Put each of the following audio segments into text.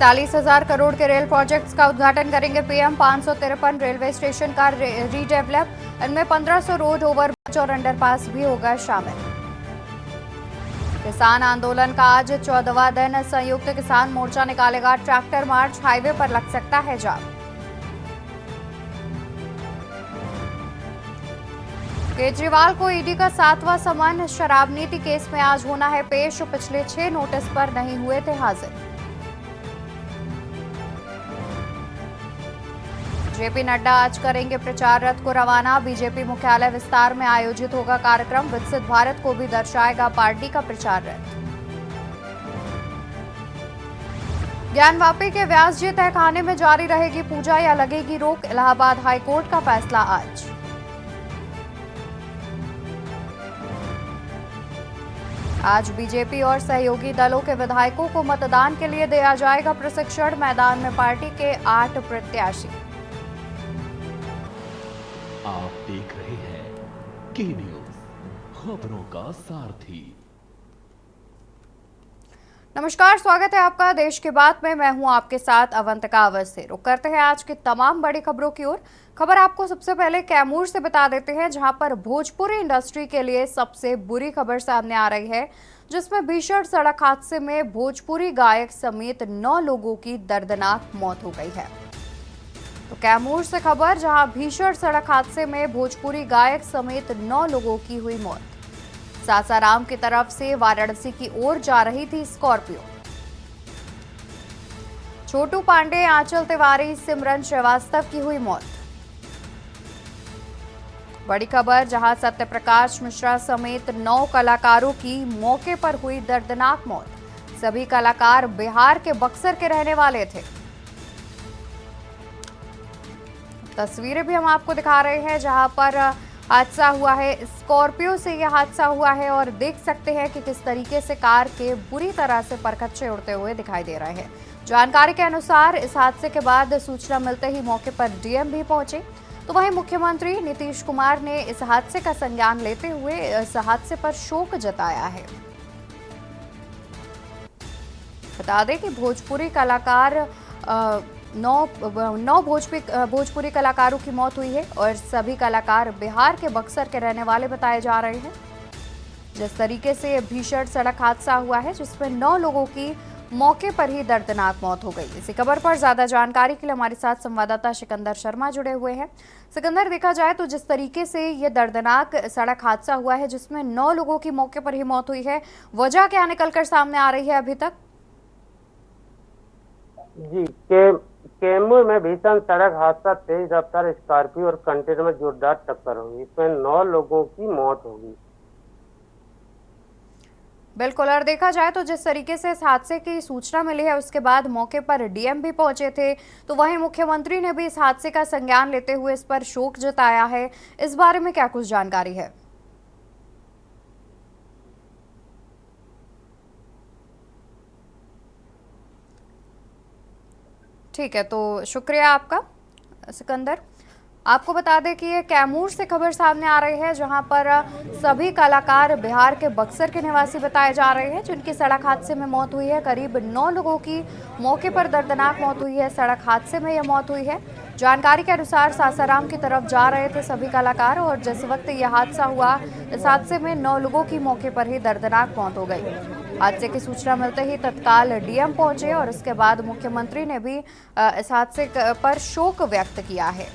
41,000 करोड़ के rail projects का उद्घाटन करेंगे पीएम। 553 रेलवे स्टेशन का रीडेवलप, इनमें 1500 रोड ओवरब्रिज और अंडरपास भी होगा शामिल। किसान आंदोलन का आज 14वां दिन, संयुक्त किसान मोर्चा निकालेगा ट्रैक्टर मार्च, हाईवे पर लग सकता है जाम। केजरीवाल को ईडी का 7वां समन, शराब नीति केस में आज होना है पेश, पिछले 6 नोटिस पर नहीं हुए थे हाजिर। जेपी नड्डा आज करेंगे प्रचार रथ को रवाना, बीजेपी मुख्यालय विस्तार में आयोजित होगा कार्यक्रम, विकसित भारत को भी दर्शाएगा पार्टी का प्रचार रथ। ज्ञानवापी के व्यास जी तहखाने में जारी रहेगी पूजा या लगेगी रोक, इलाहाबाद हाईकोर्ट का फैसला आज। आज बीजेपी और सहयोगी दलों के विधायकों को मतदान के लिए दिया जाएगा प्रशिक्षण, मैदान में पार्टी के 8 प्रत्याशी। आप देख रहे हैं की न्यूज, खबरों का सारथी। नमस्कार, स्वागत है आपका देश की बात में। मैं हूं आपके साथ अवंतिका अवस्थी। रुक करते हैं आज की तमाम बड़ी खबरों की ओर। खबर आपको सबसे पहले कैमूर से बता देते हैं, जहां पर भोजपुरी इंडस्ट्री के लिए सबसे बुरी खबर सामने आ रही है, जिसमें भीषण सड़क हादसे में भोजपुरी गायक समेत 9 लोगों की दर्दनाक मौत हो गई है। तो कैमूर से खबर, जहां भीषण सड़क हादसे में भोजपुरी गायक समेत 9 लोगों की हुई मौत। सासाराम की तरफ से वाराणसी की ओर जा रही थी स्कॉर्पियो। छोटू पांडे, आंचल तिवारी, सिमरन श्रीवास्तव की हुई मौत। बड़ी खबर, जहां सत्यप्रकाश मिश्रा समेत 9 कलाकारों की मौके पर हुई दर्दनाक मौत। सभी कलाकार बिहार के बक्सर के रहने वाले थे। तस्वीरें भी हम आपको दिखा रहे हैं, जहां पर हादसा हुआ है। स्कॉर्पियो से यह हादसा हुआ है और देख सकते हैं कि किस तरीके से कार के बुरी तरह से परखच्चे उड़ते हुए दिखाई दे रहे हैं। जानकारी के अनुसार इस हादसे के बाद सूचना मिलते ही मौके पर डीएम भी पहुंचे, तो वहीं मुख्यमंत्री नीतीश कुमार ने इस हादसे का संज्ञान लेते हुए इस हादसे पर शोक जताया है। बता दें कि भोजपुरी कलाकार 9 भोजपुरी कलाकारों की मौत हुई है और सभी कलाकार बिहार के बक्सर के रहने वाले बताए जा रहे हैं। जिस तरीके से भीषण सड़क हादसा हुआ है, जिसमें 9 लोगों की मौके पर ही दर्दनाक मौत हो गई। इसी खबर पर ज्यादा जानकारी के लिए हमारे साथ संवाददाता सिकंदर शर्मा जुड़े हुए हैं। सिकंदर, देखा जाए तो जिस तरीके से ये दर्दनाक सड़क हादसा हुआ है, जिसमें 9 लोगों की मौके पर ही मौत हुई है, वजह क्या निकलकर सामने आ रही है अभी तक? जी, कैमूर में भीषण सड़क हादसा, तेज रफ्तार स्कॉर्पियो और कंटेनर में जोरदार टक्कर हुई, इसमें 9 लोगों की मौत होगी। बिल्कुल, और देखा जाए तो जिस तरीके से इस हादसे की सूचना मिली है, उसके बाद मौके पर डीएम भी पहुंचे थे, तो वहीं मुख्यमंत्री ने भी इस हादसे का संज्ञान लेते हुए इस पर शोक जताया है। इस बारे में क्या कुछ जानकारी है? ठीक है, तो शुक्रिया आपका सिकंदर। आपको बता दें कि ये कैमूर से खबर सामने आ रही है, जहां पर सभी कलाकार बिहार के बक्सर के निवासी बताए जा रहे हैं, जिनकी सड़क हादसे में मौत हुई है। करीब 9 लोगों की मौके पर दर्दनाक मौत हुई है। सड़क हादसे में यह मौत हुई है। जानकारी के अनुसार सासाराम की तरफ जा रहे थे सभी कलाकार और जिस वक्त यह हादसा हुआ, इस हादसे में 9 लोगों की मौके पर ही दर्दनाक मौत हो गई। हादसे की सूचना मिलते ही तत्काल डीएम पहुंचे और उसके बाद मुख्यमंत्री ने भी इस हादसे पर शोक व्यक्त किया है।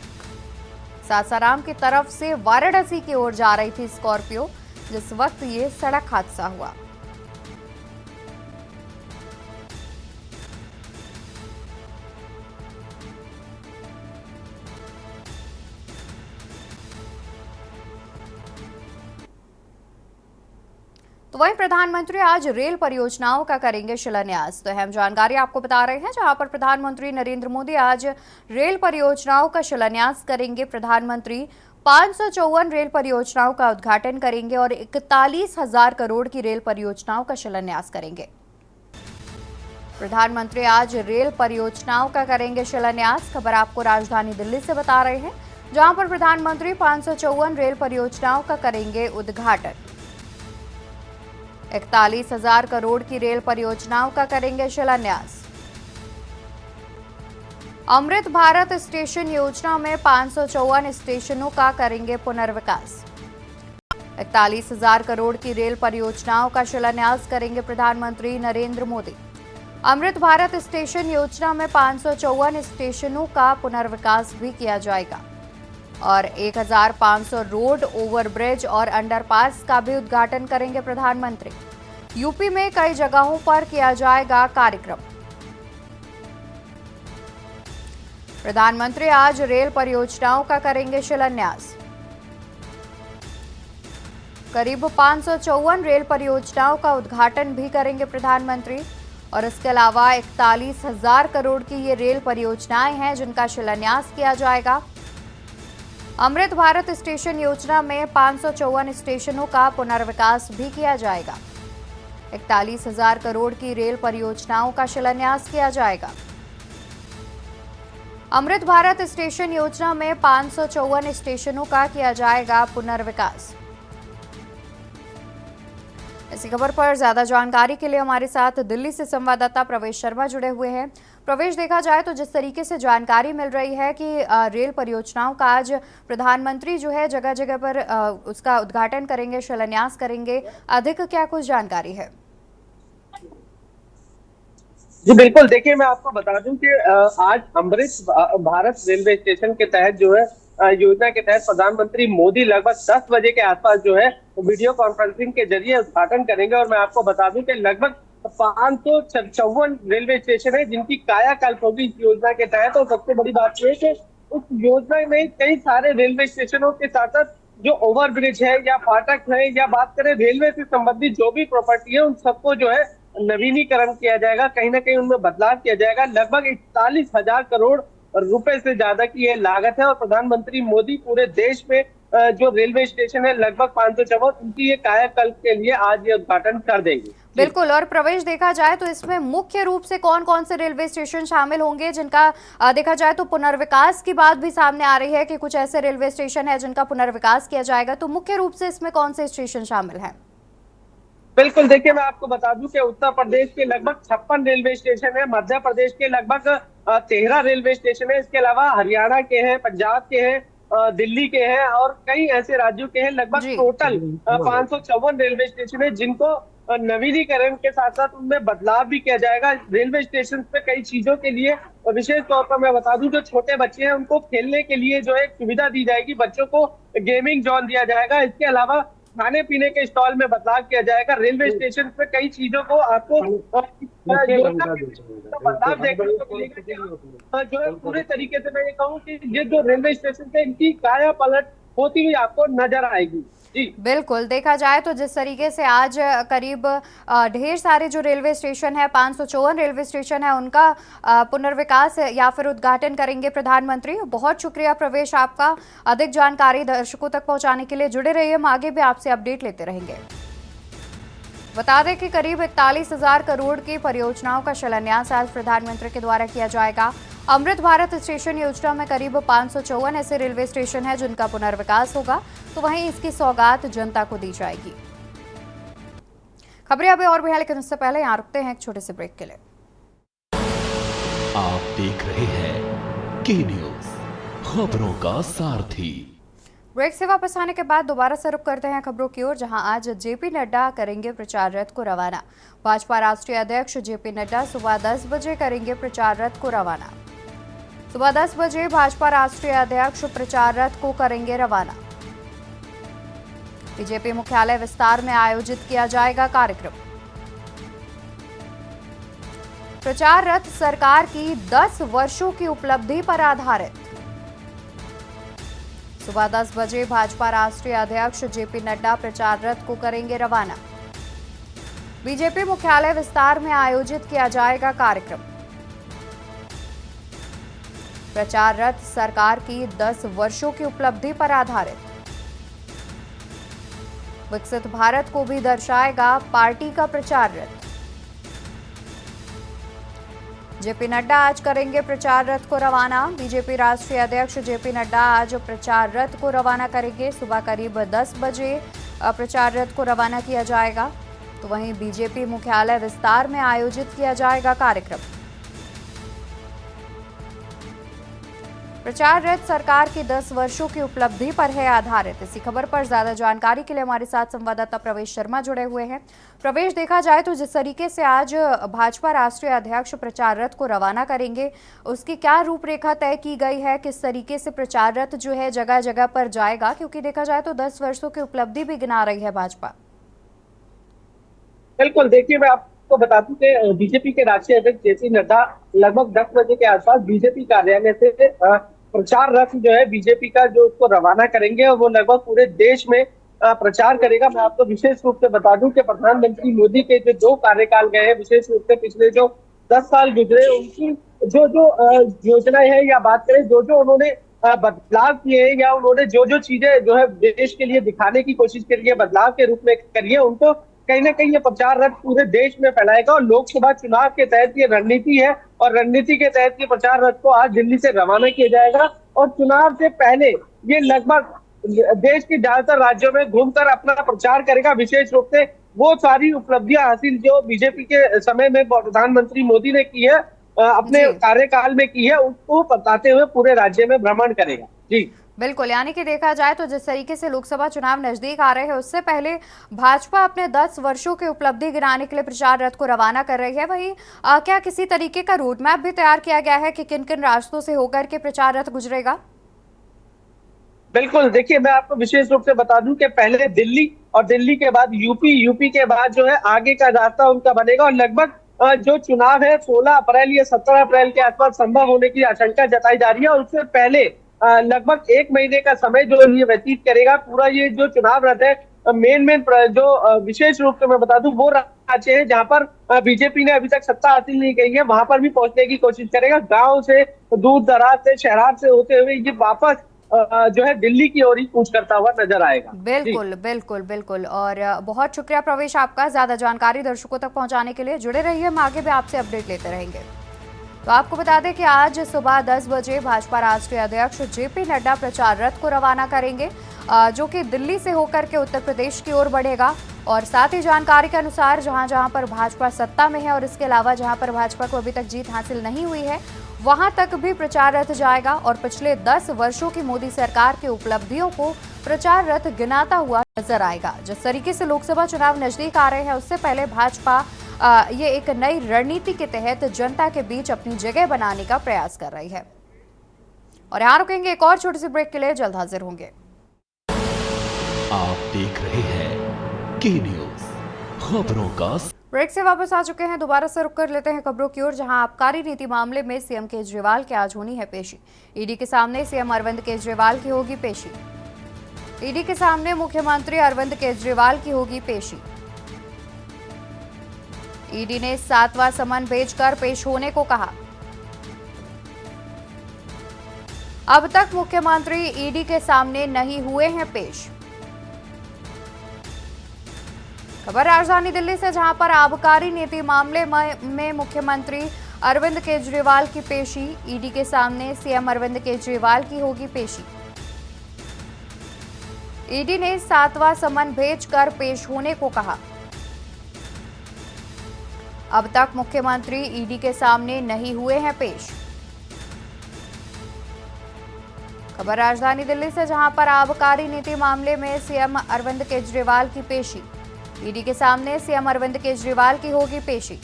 सासाराम की तरफ से वाराणसी की ओर जा रही थी स्कॉर्पियो, जिस वक्त ये सड़क हादसा हुआ। तो वहीं प्रधानमंत्री आज रेल परियोजनाओं का करेंगे शिलान्यास। तो अहम जानकारी आपको बता रहे हैं, जहां पर प्रधानमंत्री नरेंद्र मोदी आज रेल परियोजनाओं का शिलान्यास करेंगे। प्रधानमंत्री 554 रेल परियोजनाओं का उद्घाटन करेंगे और 41,000 करोड़ की रेल परियोजनाओं का शिलान्यास करेंगे। प्रधानमंत्री आज रेल परियोजनाओं का करेंगे शिलान्यास। खबर आपको राजधानी दिल्ली से बता रहे हैं, जहां पर प्रधानमंत्री 554 रेल परियोजनाओं का करेंगे उद्घाटन। 41,000 करोड़ की रेल परियोजनाओं का करेंगे शिलान्यास। अमृत भारत स्टेशन योजना में 554 स्टेशनों का करेंगे पुनर्विकास। 41,000 करोड़ की रेल परियोजनाओं का शिलान्यास करेंगे प्रधानमंत्री नरेंद्र मोदी। अमृत भारत स्टेशन योजना में 554 स्टेशनों का पुनर्विकास भी किया जाएगा और 1,500 रोड, ओवरब्रिज और अंडरपास का भी उद्घाटन करेंगे प्रधानमंत्री। यूपी में कई जगहों पर किया जाएगा कार्यक्रम। प्रधानमंत्री आज रेल परियोजनाओं का करेंगे शिलान्यास। करीब 554 रेल परियोजनाओं का उद्घाटन भी करेंगे प्रधानमंत्री और इसके अलावा 41,000 करोड़ की ये रेल परियोजनाएं हैं जिनका शिलान्यास किया जाएगा। अमृत भारत स्टेशन योजना में 554 स्टेशनों का पुनर्विकास भी किया जाएगा। 41,000 करोड़ की रेल परियोजनाओं का शिलान्यास किया जाएगा। अमृत भारत स्टेशन योजना में 554 स्टेशनों का किया जाएगा पुनर्विकास। इसी खबर पर ज्यादा जानकारी के लिए हमारे साथ दिल्ली से संवाददाता प्रवेश शर्मा जुड़े हुए हैं। प्रवेश, देखा जाए तो जिस तरीके से जानकारी मिल रही है कि रेल परियोजनाओं का आज प्रधानमंत्री जो है जगह जगह पर उसका उद्घाटन करेंगे, शिलान्यास करेंगे, अधिक क्या कुछ जानकारी है? जी बिल्कुल, देखिए मैं आपको बता दूं कि आज अमृत भारत रेलवे स्टेशन के तहत जो है योजना के तहत प्रधानमंत्री मोदी लगभग 10 बजे के आसपास जो है वीडियो कॉन्फ्रेंसिंग के जरिए उद्घाटन करेंगे। और मैं आपको बता दूं कि लगभग 554 रेलवे स्टेशन है जिनकी कायाकल्प होगी इस योजना के तहत। और सबसे बड़ी बात यह है कि उस योजना में कई सारे रेलवे स्टेशनों के साथ साथ जो ओवरब्रिज है या फाटक है या बात करें रेलवे से संबंधित जो भी प्रॉपर्टी है उन सबको जो है नवीनीकरण किया जाएगा, कहीं ना कहीं उनमें बदलाव किया जाएगा। लगभग 41,000 करोड़ रुपए से ज्यादा की यह लागत है और प्रधानमंत्री मोदी पूरे देश में जो रेलवे स्टेशन है लगभग 554 उनकी ये कायाकल्प के लिए आज ये उद्घाटन कर देंगे। बिल्कुल। और प्रवेश, देखा जाए तो इसमें मुख्य रूप से कौन कौन से रेलवे स्टेशन शामिल होंगे जिनका देखा जाए तो पुनर्विकास की बात भी सामने आ रही है कि कुछ ऐसे रेलवे स्टेशन है जिनका पुनर्विकास किया जाएगा, तो मुख्य रूप से इसमें कौन से स्टेशन शामिल हैं? बिल्कुल, देखिए मैं आपको बता दूं कि उत्तर प्रदेश के लगभग 56 रेलवे स्टेशन है, मध्य प्रदेश के लगभग 13 रेलवे स्टेशन है, इसके अलावा हरियाणा के हैं, पंजाब के हैं, दिल्ली के हैं और कई ऐसे राज्यों के हैं। लगभग टोटल 554 रेलवे स्टेशन है जिनको नवीनीकरण के साथ साथ उनमें बदलाव भी किया जाएगा। रेलवे स्टेशन पे कई चीजों के लिए विशेष तौर पर मैं बता दूं जो छोटे बच्चे हैं उनको खेलने के लिए जो है सुविधा दी जाएगी, बच्चों को गेमिंग जोन दिया जाएगा। इसके अलावा खाने पीने के स्टॉल में बदलाव किया जाएगा। रेलवे स्टेशन पे कई चीजों को आपको बदलाव देखने को मिलेगा। जो है पूरे तरीके से मैं ये कहूँ कि ये जो रेलवे स्टेशन है इनकी काया पलट होती हुई आपको नजर आएगी। बिल्कुल, देखा जाए तो जिस तरीके से आज करीब ढेर सारे जो रेलवे स्टेशन है 554 रेलवे स्टेशन है उनका पुनर्विकास या फिर उद्घाटन करेंगे प्रधानमंत्री। बहुत शुक्रिया प्रवेश आपका। अधिक जानकारी दर्शकों तक पहुंचाने के लिए जुड़े रहिए, हम आगे भी आपसे अपडेट लेते रहेंगे। बता दें कि करीब 41,000 करोड़ की परियोजनाओं का शिलान्यास आज प्रधानमंत्री के द्वारा किया जाएगा। अमृत भारत स्टेशन योजना में करीब 554 ऐसे रेलवे स्टेशन हैं जिनका पुनर्विकास होगा, तो वहीं इसकी सौगात जनता को दी जाएगी। खबरें अभी और भी हैं, लेकिन उससे पहले यहाँ रुकते हैं एक छोटे से ब्रेक के लिए। आप देख रहे हैं के न्यूज, खबरों का सारथी। ब्रेक से वापस आने के बाद दोबारा से रुक करते हैं खबरों की ओर, जहां आज जेपी नड्डा करेंगे प्रचार रथ को रवाना। भाजपा राष्ट्रीय अध्यक्ष जेपी नड्डा सुबह 10 बजे करेंगे प्रचार रथ को रवाना। सुबह 10 बजे भाजपा राष्ट्रीय अध्यक्ष प्रचार रथ को करेंगे रवाना। बीजेपी मुख्यालय विस्तार में आयोजित किया जाएगा कार्यक्रम। प्रचार रथ सरकार की 10 वर्षों की उपलब्धि पर आधारित। सुबह 10 बजे भाजपा राष्ट्रीय अध्यक्ष जेपी नड्डा प्रचार रथ को करेंगे रवाना। बीजेपी मुख्यालय विस्तार में आयोजित किया जाएगा कार्यक्रम। प्रचार रथ सरकार की 10 वर्षों की उपलब्धि पर आधारित। विकसित भारत को भी दर्शाएगा पार्टी का प्रचार रथ। जेपी नड्डा आज करेंगे प्रचार रथ को रवाना। बीजेपी राष्ट्रीय अध्यक्ष जेपी नड्डा आज प्रचार रथ को रवाना करेंगे। सुबह करीब 10 बजे प्रचार रथ को रवाना किया जाएगा, तो वहीं बीजेपी मुख्यालय विस्तार में आयोजित किया जाएगा कार्यक्रम। प्रचार रथ सरकार की 10 वर्षों की उपलब्धि पर है आधारित। इसी खबर पर ज्यादा जानकारी के लिए हमारे साथ संवाददाता प्रवेश शर्मा जुड़े हुए हैं। प्रवेश, देखा जाए तो जिस तरीके से आज भाजपा राष्ट्रीय अध्यक्ष प्रचार रथ को रवाना करेंगे, उसकी क्या रूपरेखा तय की गई है? किस तरीके से प्रचार रथ जो है जगह जगह पर जाएगा, क्योंकि देखा जाए तो 10 वर्षों की उपलब्धि भी गिना रही है भाजपा। बिल्कुल, देखिए मैं आपको बता दूं कि बीजेपी के राष्ट्रीय अध्यक्ष जेपी नड्डा लगभग 10 बजे के आसपास बीजेपी कार्यालय से प्रचार रथ जो है बीजेपी का जो उसको रवाना करेंगे और वो लगभग पूरे देश में प्रचार करेगा। मैं आपको विशेष रूप से बता दूं कि प्रधानमंत्री मोदी के जो 2 कार्यकाल गए हैं, विशेष रूप से पिछले जो 10 साल गुजरे, उनकी जो योजनाएं हैं या बात करें जो उन्होंने बदलाव किए हैं या उन्होंने जो चीजें जो है देश के लिए दिखाने की कोशिश करी है, बदलाव के रूप में करी है, उनको कहीं ना कहीं ये प्रचार रथ पूरे देश में फैलाएगा। और लोकसभा चुनाव के तहत ये रणनीति है और रणनीति के तहत ये प्रचार रथ को आज दिल्ली से रवाना किया जाएगा और चुनाव से पहले ये लगभग देश के ज्यादातर राज्यों में घूमकर अपना प्रचार करेगा। विशेष रूप से वो सारी उपलब्धियां हासिल जो बीजेपी के समय में प्रधानमंत्री मोदी ने की है, अपने कार्यकाल में की है, उसको बताते हुए पूरे राज्य में भ्रमण करेगा। जी बिल्कुल, यानी कि देखा जाए तो जिस तरीके से लोकसभा चुनाव नजदीक आ रहे हैं, उससे पहले भाजपा अपने 10 वर्षों की उपलब्धि गिनाने के लिए प्रचार रथ को रवाना कर रही है। वहीं क्या किसी तरीके का रोड मैप भी तैयार किया गया है कि किन किन रास्तों से होकर के प्रचार रथ गुजरेगा? बिल्कुल, देखिए मैं आपको विशेष रूप से बता दूं कि पहले दिल्ली और दिल्ली के बाद यूपी के बाद जो है आगे का रास्ता उनका बनेगा और लगभग जो चुनाव है 16 अप्रैल या 17 अप्रैल के आसपास संभव होने की आशंका जताई जा रही है और उससे पहले लगभग 1 महीने का समय जो ये व्यतीत करेगा। पूरा ये जो चुनाव रथ है मेन जो विशेष रूप से मैं बता दूं वो राज्य है जहां पर बीजेपी ने अभी तक सत्ता हासिल नहीं की है, वहां पर भी पहुंचने की कोशिश करेगा। गांव से, दूर दराज से, शहरात से होते हुए ये वापस जो है दिल्ली की ओर ही कूच करता हुआ नजर आएगा। बिल्कुल बिल्कुल बिल्कुल, और बहुत शुक्रिया प्रवेश आपका ज्यादा जानकारी दर्शकों तक पहुंचाने के लिए। जुड़े रहिए, हम आगे भी आपसे अपडेट लेते रहेंगे। तो आपको बता दें कि आज सुबह 10 बजे भाजपा राष्ट्रीय अध्यक्ष जेपी नड्डा प्रचार रथ को रवाना करेंगे, जो कि दिल्ली से होकर के उत्तर प्रदेश की ओर बढ़ेगा। और साथ ही जानकारी के अनुसार जहां जहां पर भाजपा सत्ता में है और इसके अलावा जहां पर भाजपा को अभी तक जीत हासिल नहीं हुई है, वहां तक भी प्रचार रथ जाएगा और पिछले 10 वर्षों की मोदी सरकार की उपलब्धियों को प्रचार रथ गिनाता हुआ नजर आएगा। जिस तरीके से लोकसभा चुनाव नजदीक आ रहे हैं, उससे पहले भाजपा ये एक नई रणनीति के तहत जनता के बीच अपनी जगह बनाने का प्रयास कर रही है। और यहाँ रुकेंगे, एक और छोटी सी ब्रेक के लिए जल्द हाजिर होंगे। आप देख रहे हैं की न्यूज़, खबरों का। ब्रेक से वापस आ चुके हैं, दोबारा से रुक कर लेते हैं खबरों की ओर, जहां आबकारी नीति मामले में सीएम केजरीवाल की आज होनी है पेशी। ईडी के सामने सीएम अरविंद केजरीवाल की होगी पेशी। ईडी के सामने मुख्यमंत्री अरविंद केजरीवाल की होगी पेशी। ईडी ने 7वां समन भेजकर पेश होने को कहा। अब तक मुख्यमंत्री ईडी के सामने नहीं हुए हैं पेश। खबर राजधानी दिल्ली से, जहां पर आबकारी नीति मामले में मुख्यमंत्री अरविंद केजरीवाल की पेशी। ईडी के सामने सीएम अरविंद केजरीवाल की होगी पेशी। ईडी ने 7वां समन भेजकर पेश होने को कहा। अब तक मुख्यमंत्री ईडी के सामने नहीं हुए हैं पेश। खबर राजधानी दिल्ली से, जहां पर आबकारी नीति मामले में सीएम अरविंद केजरीवाल की पेशी। ईडी के सामने सीएम अरविंद केजरीवाल की होगी पेशी।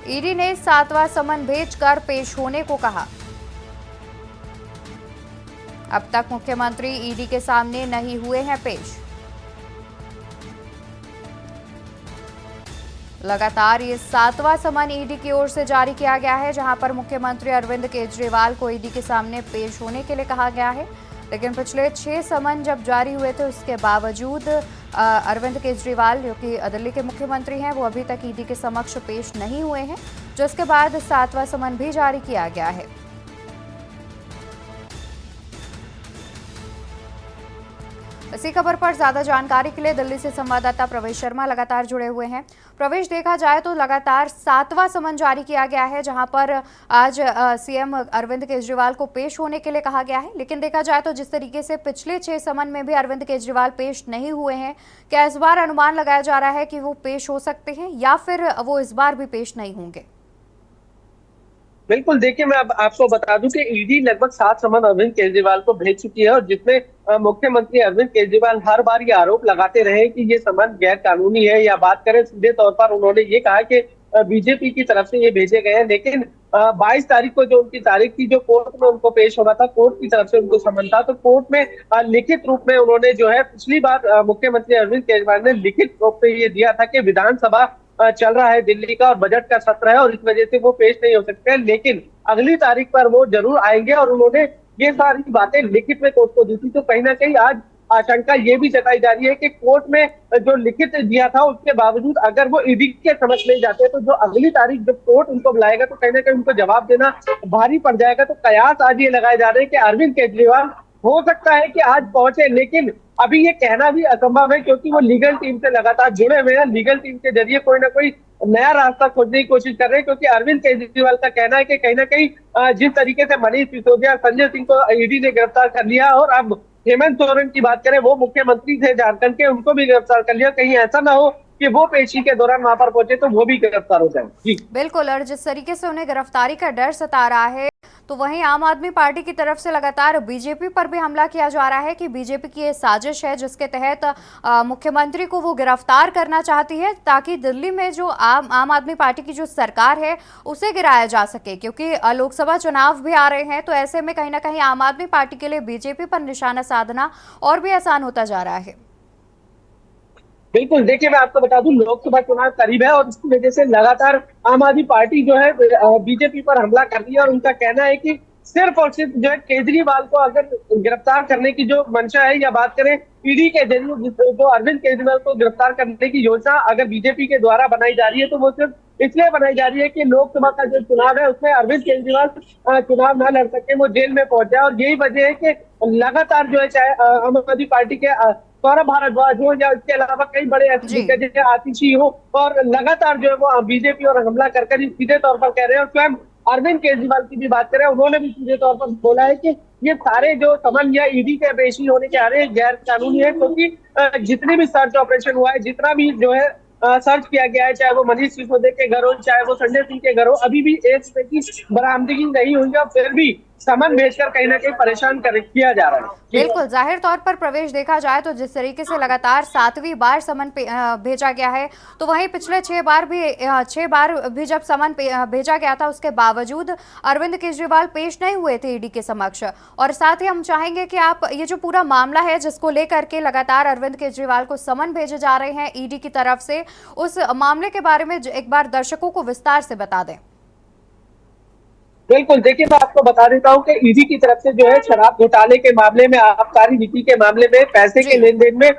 ईडी ने 7वां समन भेजकर पेश होने को कहा। अब तक मुख्यमंत्री ईडी के सामने नहीं हुए हैं पेश। लगातार ये 7वां समन ईडी की ओर से जारी किया गया है, जहां पर मुख्यमंत्री अरविंद केजरीवाल को ईडी के सामने पेश होने के लिए कहा गया है। लेकिन पिछले 6 समन जब जारी हुए थे, उसके बावजूद अरविंद केजरीवाल, जो कि दिल्ली के मुख्यमंत्री हैं, वो अभी तक ईडी के समक्ष पेश नहीं हुए हैं, जिसके बाद 7वां समन भी जारी किया गया है। इसी खबर पर ज्यादा जानकारी के लिए दिल्ली से संवाददाता प्रवेश शर्मा लगातार जुड़े हुए हैं। प्रवेश, देखा जाए तो लगातार 7वां समन जारी किया गया है, जहां पर आज सीएम अरविंद केजरीवाल को पेश होने के लिए कहा गया है। लेकिन देखा जाए तो जिस तरीके से पिछले 6 समन में भी अरविंद केजरीवाल पेश नहीं हुए हैं, क्या इस बार अनुमान लगाया जा रहा है कि वो पेश हो सकते हैं या फिर वो इस बार भी पेश नहीं होंगे? बिल्कुल, देखिए मैं अब आपको बता दूं कि ईडी लगभग 7 समन अरविंद केजरीवाल को भेज चुकी है, और जिसमें मुख्यमंत्री अरविंद केजरीवाल हर बार ये आरोप लगाते रहे कि ये समन गैर कानूनी है, या बात करें सीधे तौर पर उन्होंने ये कहा कि बीजेपी की तरफ से ये भेजे गए हैं। लेकिन 22 तारीख को जो उनकी तारीख थी, जो कोर्ट में उनको पेश होना था, कोर्ट की तरफ से उनको समन था, तो कोर्ट में लिखित रूप में उन्होंने जो है पिछली बार मुख्यमंत्री अरविंद केजरीवाल ने लिखित रूप में ये दिया था कि विधानसभा चल रहा है दिल्ली का और बजट का सत्र है, और इस वजह से वो पेश नहीं हो सकते हैं, लेकिन अगली तारीख पर वो जरूर आएंगे, और उन्होंने ये सारी बातें लिखित में कोर्ट को दी थी। तो कहीं ना कहीं आज आशंका ये भी जताई जा रही है कि कोर्ट में जो लिखित दिया था उसके बावजूद अगर वो ईडी के समक्ष नहीं जाते, तो जो अगली तारीख जब कोर्ट उनको बुलाएगा तो कहीं ना कहीं उनको जवाब देना भारी पड़ जाएगा। तो कयास आज ये लगाए जा रहे हैं कि अरविंद केजरीवाल हो सकता है कि आज पहुंचे, लेकिन अभी ये कहना भी असंभव है, क्योंकि वो लीगल टीम से लगातार जुड़े हुए हैं, लीगल टीम के जरिए कोई ना कोई नया रास्ता खोजने की कोशिश कर रहे हैं। क्योंकि अरविंद केजरीवाल का कहना है कि कहीं ना कहीं जिस तरीके से मनीष सिसोदिया, संजय सिंह को ईडी ने गिरफ्तार कर लिया, और अब हेमंत सोरेन की बात करें, वो मुख्यमंत्री थे झारखंड के, उनको भी गिरफ्तार कर लिया, कहीं ऐसा ना हो कि वो पेशी के दौरान वहां पर पहुंचे तो वो भी गिरफ्तार हो जाए। जी बिल्कुल, और जिस तरीके से उन्हें गिरफ्तारी का डर सता रहा है, तो वहीं आम आदमी पार्टी की तरफ से लगातार बीजेपी पर भी हमला किया जा रहा है कि बीजेपी की ये साजिश है जिसके तहत मुख्यमंत्री को वो गिरफ्तार करना चाहती है, ताकि दिल्ली में जो आम आदमी पार्टी की जो सरकार है उसे गिराया जा सके। क्योंकि लोकसभा चुनाव भी आ रहे हैं, तो ऐसे में कहीं ना कहीं आम आदमी पार्टी के लिए बीजेपी पर निशाना साधना और भी आसान होता जा रहा है। बिल्कुल, देखिए मैं आपको बता दूं, लोकसभा चुनाव करीब है, और इसकी वजह से लगातार आम आदमी पार्टी जो है बीजेपी पर हमला कर रही है, और उनका कहना है कि सिर्फ और सिर्फ जो है केजरीवाल को अगर गिरफ्तार करने की जो मंशा है, या बात करें ईडी के जरिए जो अरविंद केजरीवाल को गिरफ्तार करने की योजना अगर बीजेपी के द्वारा बनाई जा रही है, तो वो सिर्फ इसलिए बनाई जा रही है कि लोकसभा का जो चुनाव है उसमें अरविंद केजरीवाल चुनाव न लड़ सके, वो जेल में पहुंच जाए। और यही वजह है कि लगातार जो है, चाहे आम आदमी पार्टी के सौरभ भारद्वाज हो या इसके अलावा कई बड़े ऐसे दिग्गज आतिशी हो, और लगातार जो है वो बीजेपी और हमला कर सीधे तौर पर कह रहे हैं। और स्वयं अरविंद केजरीवाल की भी बात करें, उन्होंने भी सीधे तौर पर बोला है कि ये सारे जो समन या ईडी के पेशी होने के आ रहे हैं गैर कानूनी है, क्योंकि जितने भी सर्च ऑपरेशन हुआ है, जितना भी जो है सर्च किया गया है, चाहे वो मनीष सिसोदिया के घर हो, चाहे वो संजय सिंह के घर हो, अभी भी एक की बरामदगी नहीं हुई है, फिर भी समन भेजकर कहीं ना कहीं परेशान किया जा रहा है। बिल्कुल, जाहिर तौर पर प्रवेश देखा जाए तो जिस तरीके से लगातार 7वीं बार समन भेजा गया है, तो वहीं पिछले 6 बार भी जब समन भेजा गया था, उसके बावजूद अरविंद केजरीवाल पेश नहीं हुए थे ईडी के समक्ष। और साथ ही हम चाहेंगे कि आप ये जो पूरा मामला है जिसको लेकर के लगातार अरविंद केजरीवाल को समन भेजे जा रहे हैं ईडी की तरफ से, उस मामले के बारे में एक बार दर्शकों को विस्तार से बता दें। बिल्कुल, देखिए मैं आपको बता देता हूँ कि ईडी की तरफ से जो है शराब घोटाले के मामले में, आबकारी नीति के मामले में, पैसे के लेन देन में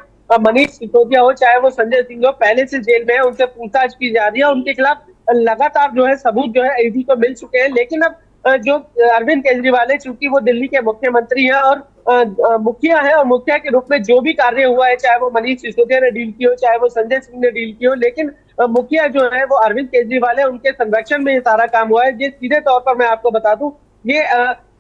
मनीष सिसोदिया हो, चाहे वो संजय सिंह हो, पहले से जेल में है, उनसे पूछताछ की जा रही है, उनके खिलाफ लगातार जो है सबूत जो है ईडी को मिल चुके हैं। लेकिन अब जो अरविंद केजरीवाल है, चूंकि वो दिल्ली के मुख्यमंत्री हैं और मुखिया है, और मुखिया के रूप में जो भी कार्य हुआ है, चाहे वो मनीष सिसोदिया ने डील की हो, चाहे वो संजय सिंह ने डील की हो, लेकिन मुखिया जो है वो अरविंद केजरीवाल है, उनके संरक्षण में ये सारा काम हुआ है। ये सीधे तौर पर मैं आपको बता दूं, ये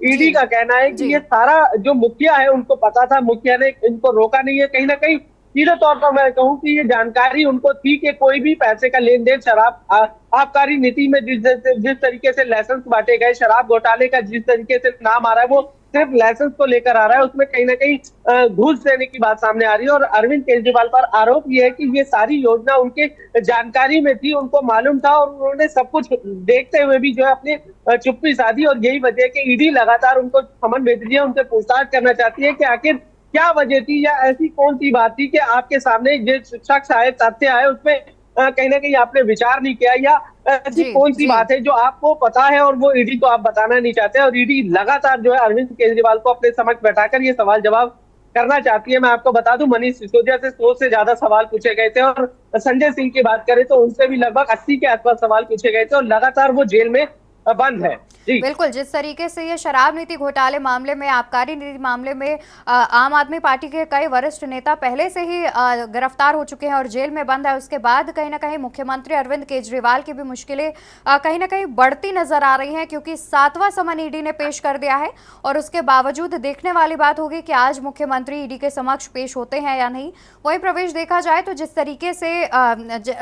ईडी का कहना है कि ये सारा जो मुखिया है उनको पता था, मुखिया ने इनको रोका नहीं है। कहीं ना कहीं सीधे तौर पर मैं कहूँ कि ये जानकारी उनको थी कि कोई भी पैसे का लेन देन, शराब आबकारी नीति में जिस तरीके से लाइसेंस बांटे गए, शराब घोटाले का जिस तरीके से नाम आ रहा है, वो सिर्फ लाइसेंस को लेकर आ रहा है, उसमें कहीं ना कहीं घूस देने की बात सामने आ रही है। और अरविंद केजरीवाल पर आरोप ये है कि ये सारी योजना उनके जानकारी में थी, उनको मालूम था, और उन्होंने सब कुछ देखते हुए भी जो है अपनी चुप्पी साधी। और यही वजह है कि ईडी लगातार उनको समन भेज रही है, उनसे पूछताछ करना चाहती है कि आखिर क्या वजह थी, या ऐसी कौन सी बात थी कि आपके सामने जो शख्स आए, तथ्य आए, उसमें कहीं ना कहीं आपने विचार नहीं किया, या ऐसी कौन सी बात है जो आपको पता है और वो ईडी को आप बताना नहीं चाहते। और ईडी लगातार जो है अरविंद केजरीवाल को अपने समक्ष बैठाकर ये सवाल जवाब करना चाहती है। मैं आपको बता दूं, मनीष सिसोदिया से 100 से ज्यादा सवाल पूछे गए थे, और संजय सिंह की बात करें तो उनसे भी लगभग 80 के आसपास सवाल पूछे गए थे, और लगातार वो जेल में बंद है। बिल्कुल, जिस तरीके से ये शराब नीति घोटाले मामले में, आबकारी नीति मामले में आम आदमी पार्टी के कई वरिष्ठ नेता पहले से ही गिरफ्तार हो चुके हैं और जेल में बंद है, उसके बाद कहीं ना कहीं मुख्यमंत्री अरविंद केजरीवाल की भी मुश्किलें कहीं ना कहीं बढ़ती नजर आ रही हैं, क्योंकि 7वां समन ईडी ने पेश कर दिया है। और उसके बावजूद देखने वाली बात होगी कि आज मुख्यमंत्री ईडी के समक्ष पेश होते हैं या नहीं। वही प्रवेश देखा जाए तो जिस तरीके से